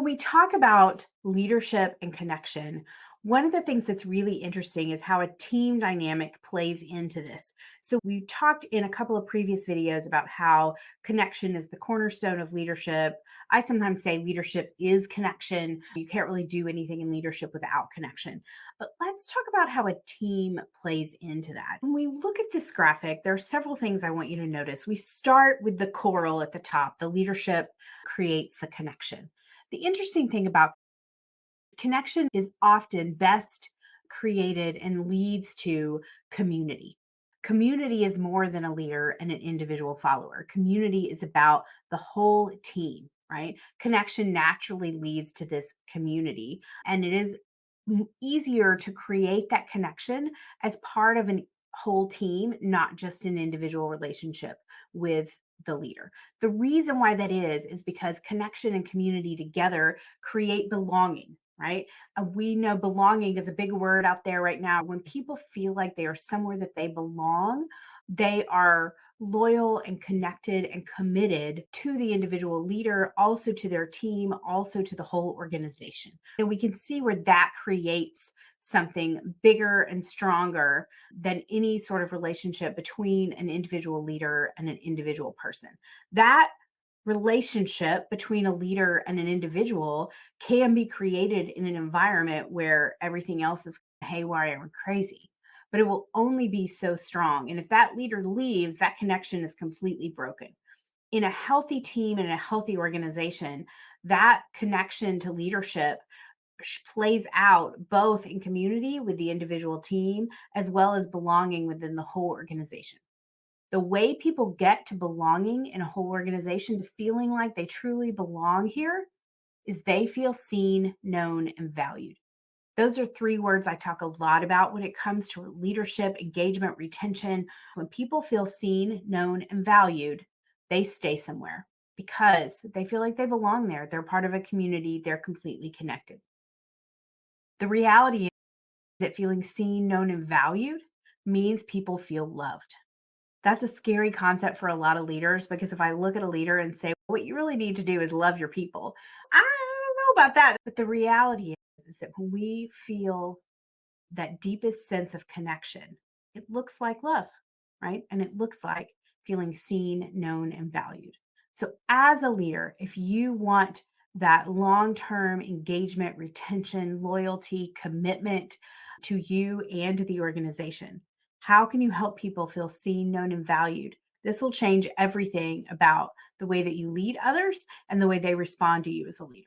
when we talk about leadership and connection, one of the things that's really interesting is how a team dynamic plays into this. So, we talked in a couple of previous videos about how connection is the cornerstone of leadership. I sometimes say leadership is connection. You can't really do anything in leadership without connection. But let's talk about how a team plays into that. When we look at this graphic, there are several things I want you to notice. We start with the coral at the top. The leadership creates the connection. The interesting thing about connection is often best created and leads to community. Community is more than a leader and an individual follower. Community is about the whole team, right? Connection naturally leads to this community, and it is easier to create that connection as part of an whole team, not just an individual relationship with the leader. The reason why that is because connection and community together create belonging, right? We know belonging is a big word out there right now. When people feel like they are somewhere that they belong, they are loyal and connected and committed to the individual leader, also to their team, also to the whole organization. And we can see where that creates something bigger and stronger than any sort of relationship between an individual leader and an individual person. That relationship between a leader and an individual can be created in an environment where everything else is haywire and crazy, but it will only be so strong. And if that leader leaves, that connection is completely broken. In a healthy team and a healthy organization, that connection to leadership plays out both in community with the individual team as well as belonging within the whole organization. The way people get to belonging in a whole organization, to feeling like they truly belong here, is they feel seen, known, and valued. Those are three words I talk a lot about when it comes to leadership, engagement, retention. When people feel seen, known, and valued, they stay somewhere because they feel like they belong there. They're part of a community, they're completely connected. The reality is that feeling seen, known, and valued means people feel loved. That's a scary concept for a lot of leaders because if I look at a leader and say, what you really need to do is love your people, I don't know about that. But the reality is that when we feel that deepest sense of connection, it looks like love, right? And it looks like feeling seen, known, and valued. So, as a leader, if you want that long term engagement, retention, loyalty, commitment to you and to the organization, how can you help people feel seen, known, and valued? This will change everything about the way that you lead others and the way they respond to you as a leader.